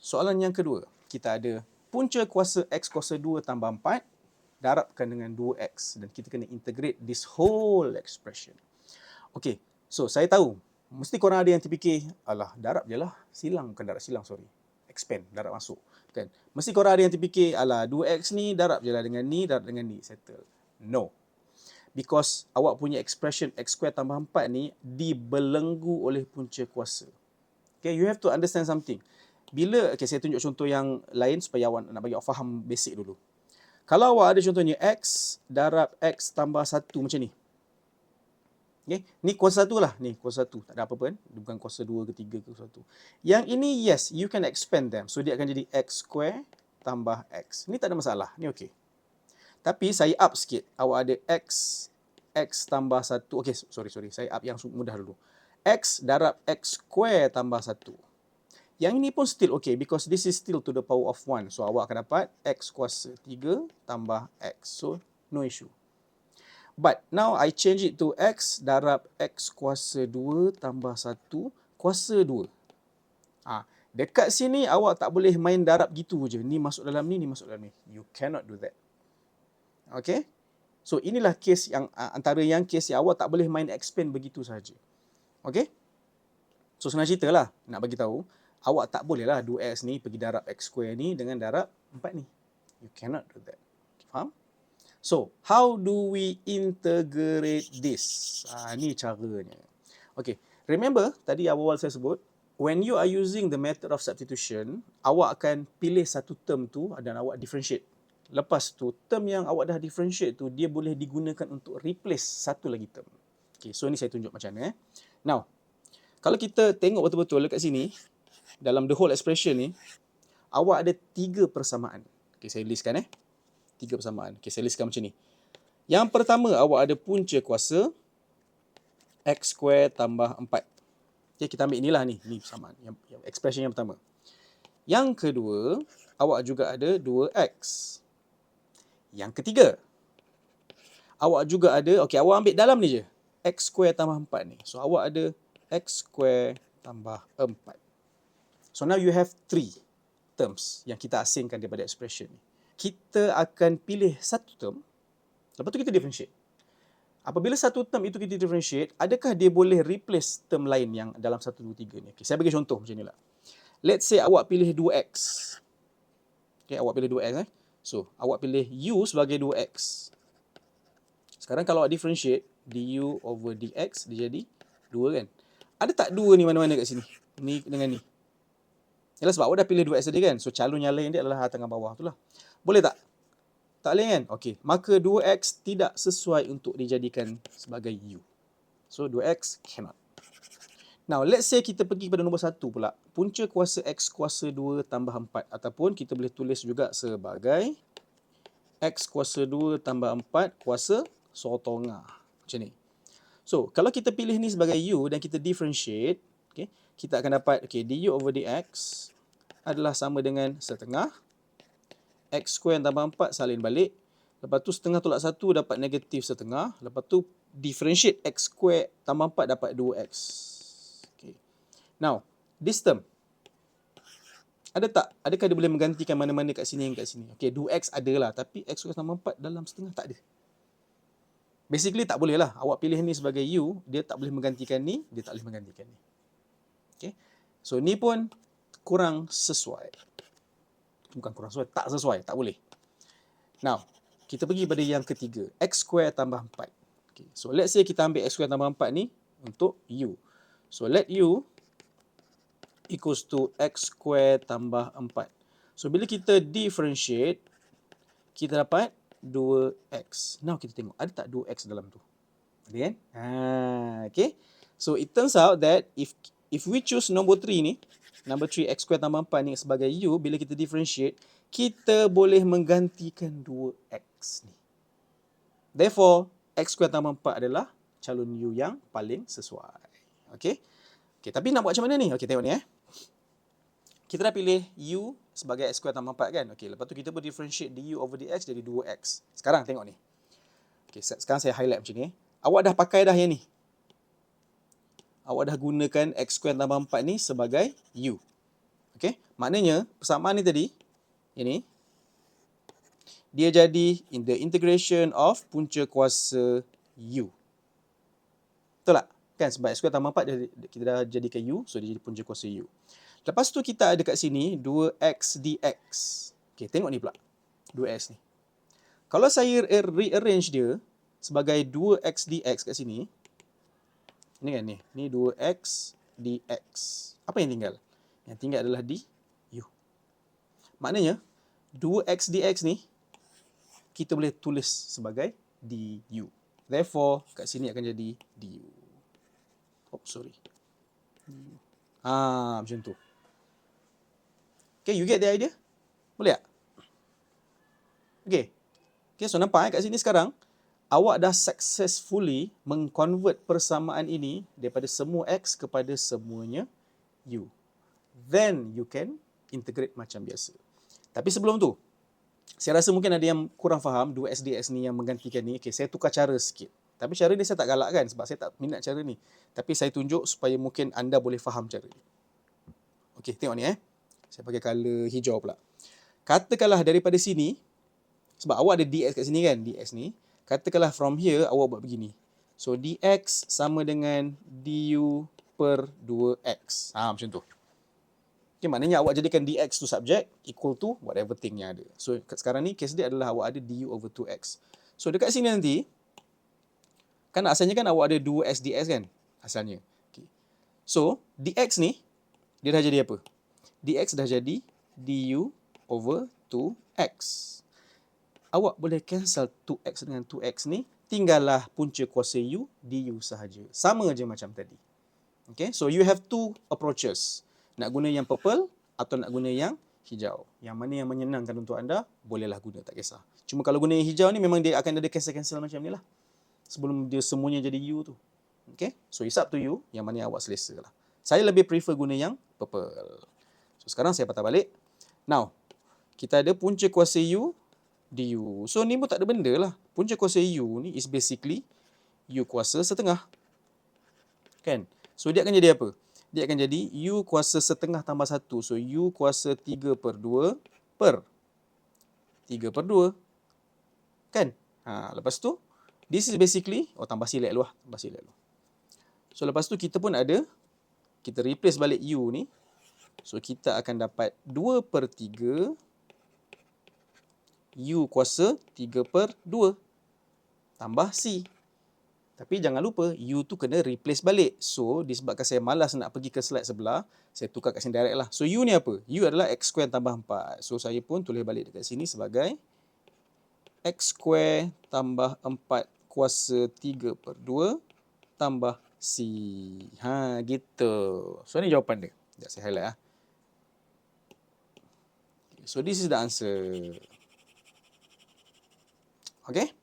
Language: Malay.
Soalan yang kedua, kita ada punca kuasa X kuasa 2 tambah 4 darabkan dengan 2X dan kita kena integrate this whole expression. Okay, so saya tahu mesti korang ada yang terfikir, alah darab je lah, silang, bukan darab silang, sorry. Expand, darab masuk. Kan? Mesti korang ada yang terfikir, alah 2X ni darab je lah dengan ni, darab dengan ni, settle. No. Because awak punya expression X square tambah 4 ni dibelenggu oleh punca kuasa. Okay, you have to understand something. Bila, okay, saya tunjuk contoh yang lain supaya awak nak bagi awak faham basic dulu. Kalau awak ada contohnya X darab X tambah 1 macam ni. Okay, ni kuasa 1 lah. Ni kuasa 1. Tak ada apa-apa kan. Dia bukan kuasa 2 ke 3 ke kuasa 1. Yang ini, yes, you can expand them. So, dia akan jadi X square tambah X. Ni tak ada masalah. Ni okay. Tapi saya up sikit. Awak ada X tambah 1. Okay, sorry. Saya up yang mudah dulu. X darab X square tambah 1. Yang ini pun still okay because this is still to the power of 1. So, awak akan dapat X kuasa 3 tambah X. So, no issue. But now I change it to X darab X kuasa 2 tambah 1 kuasa 2. Dekat sini awak tak boleh main darab gitu je. Ni masuk dalam ni masuk dalam ni. You cannot do that. Okay? So, inilah kes yang antara yang kes yang awak tak boleh main expand begitu saja. Okay? So, senang cerita lah. Nak bagi tahu, awak tak boleh lah 2X ni pergi darab X square ni dengan darab 4 ni. You cannot do that. Faham? So, how do we integrate this? Ni caranya. Okay, remember tadi awal saya sebut, when you are using the method of substitution, awak akan pilih satu term tu dan awak differentiate. Lepas tu, term yang awak dah differentiate tu, dia boleh digunakan untuk replace satu lagi term. Okay, so ni saya tunjuk macam mana. Now, kalau kita tengok betul-betul dekat sini, dalam the whole expression ni, awak ada 3 persamaan. Okay, saya listkan 3 persamaan. Okay, saya listkan macam ni. Yang pertama, awak ada punca kuasa X square tambah 4. Okay, kita ambil inilah ni persamaan. Yang expression yang pertama. Yang kedua, awak juga ada 2X. Yang ketiga, awak juga ada, okay, awak ambil dalam ni je. X square tambah 4 ni. So, awak ada X square tambah 4. So, now you have 3 terms yang kita asingkan daripada expression ni. Kita akan pilih satu term, lepas tu kita differentiate. Apabila satu term itu kita differentiate, adakah dia boleh replace term lain yang dalam 1, 2, 3 ni? Okay, saya bagi contoh macam ni lah. Let's say awak pilih 2X. Okay, awak pilih 2X. So, awak pilih U sebagai 2X. Sekarang kalau awak differentiate, du over dx, dia jadi 2 kan? Ada tak 2 ni mana-mana kat sini? Ni dengan ni. Yalah, sebab awak dah pilih 2X tadi kan? So, calon yang lain dia adalah tengah bawah tu lah. Boleh tak? Tak boleh kan? Okey, maka 2X tidak sesuai untuk dijadikan sebagai U. So, 2X cannot. Now, let's say kita pergi pada nombor 1 pula. Punca kuasa X kuasa 2 tambah 4. Ataupun kita boleh tulis juga sebagai X kuasa 2 tambah 4 kuasa sotongah. Macam ni. So, kalau kita pilih ni sebagai U dan kita differentiate, okay, kita akan dapat, okay, du over dx adalah sama dengan setengah X square tambah 4 salin balik. Lepas tu setengah tolak 1 dapat negatif setengah. Lepas tu differentiate X square tambah 4 dapat 2X. Okay. Now, this term. Ada tak? Adakah dia boleh menggantikan mana-mana kat sini dan kat sini? Okay, 2X adalah. Tapi X square tambah 4 dalam setengah tak ada. Basically tak boleh lah. Awak pilih ni sebagai U. Dia tak boleh menggantikan ni. Dia tak boleh menggantikan ni. Okay. So, ni pun kurang sesuai. Bukan kurang sesuai, tak sesuai, tak boleh. Now, kita pergi pada yang ketiga, X square tambah 4. Okay. So, let's say kita ambil X square tambah 4 ni untuk U. So, let U equals to X square tambah 4. So, bila kita differentiate, kita dapat 2X. Now, kita tengok, ada tak 2X dalam tu? Ada kan? Okay. So, it turns out that if we choose number 3 ni, number 3 X square tambah 4 ni sebagai U, bila kita differentiate, kita boleh menggantikan 2X ni. Therefore, X square tambah 4 adalah calon U yang paling sesuai. Okay? Okay, tapi nak buat macam mana ni? Okay, tengok ni Kita dah pilih U sebagai X square tambah 4 kan? Okay, lepas tu kita boleh differentiate du over dx jadi 2X. Sekarang tengok ni. Okay, sekarang saya highlight macam ni. Awak dah pakai dah yang ni. Awak dah gunakan X square tambah 4 ni sebagai U. Okay, maknanya persamaan ni tadi, ini, dia jadi in the integration of punca kuasa U. Betul tak? Kan sebab x square tambah 4 kita dah jadikan U, so dia jadi punca kuasa U. Lepas tu kita ada kat sini 2x dx. Okay, tengok ni pula. 2x ni. Kalau saya rearrange dia sebagai 2x dx kat sini, ni kan ni. Ni 2x dx. Apa yang tinggal? Yang tinggal adalah du. Maknanya 2x dx ni kita boleh tulis sebagai du. Therefore, kat sini akan jadi du. Oh, sorry. Macam tu. Okay, you get the idea? Boleh tak? Okay. Okay, so nampak kat sini sekarang, awak dah successfully mengconvert persamaan ini daripada semua x kepada semuanya u. Then you can integrate macam biasa. Tapi sebelum tu, saya rasa mungkin ada yang kurang faham 2x dx ni yang menggantikan ni. Okay, saya tukar cara sikit. Tapi cara ni saya tak galakkan sebab saya tak minat cara ni. Tapi saya tunjuk supaya mungkin anda boleh faham cara ni. Okay, tengok ni Saya pakai color hijau pula. Katakanlah daripada sini, sebab awak ada dx kat sini kan, dx ni. Katakanlah from here awak buat begini. So dx sama dengan du per 2x. Macam tu. Okay, maknanya awak jadikan dx tu subjek equal to whatever thing yang ada. So sekarang ni case dia adalah awak ada du over 2x. So dekat sini nanti, kan asalnya kan awak ada 2x dx kan? Asalnya. Okay. So dx ni, dia dah jadi apa? Dx dah jadi du over 2x. Awak boleh cancel 2x dengan 2x ni, tinggallah punca kuasa u, du sahaja. Sama je macam tadi. Okay, so you have two approaches. Nak guna yang purple atau nak guna yang hijau. Yang mana yang menyenangkan untuk anda, bolehlah guna, tak kisah. Cuma kalau guna yang hijau ni, memang dia akan ada cancel-cancel macam ni lah. Sebelum dia semuanya jadi u tu. Okay, so it's up to you, yang mana yang awak selesa lah. Saya lebih prefer guna yang purple. So sekarang saya patah balik. Now, kita ada punca kuasa u, du. So ni pun tak ada benda lah. Punca kuasa u ni is basically u kuasa setengah. Kan? So dia akan jadi apa? Dia akan jadi u kuasa setengah tambah 1. So u kuasa 3 per 2 per 3 per 2. Kan? Lepas tu, this is basically, tambah silet lu lah. Tambah silet lu. So lepas tu kita pun ada, kita replace balik u ni. So kita akan dapat 2 per 3 u kuasa 3 per 2 tambah c. Tapi jangan lupa, u tu kena replace balik. So, disebabkan saya malas nak pergi ke slide sebelah, saya tukar kat sini direct lah. So, u ni apa? U adalah x square tambah 4. So, saya pun tulis balik dekat sini sebagai x square tambah 4 kuasa 3 per 2 tambah c. Gitu. So, ni jawapan dia. Sekejap saya highlight . So, this is the answer. Okay?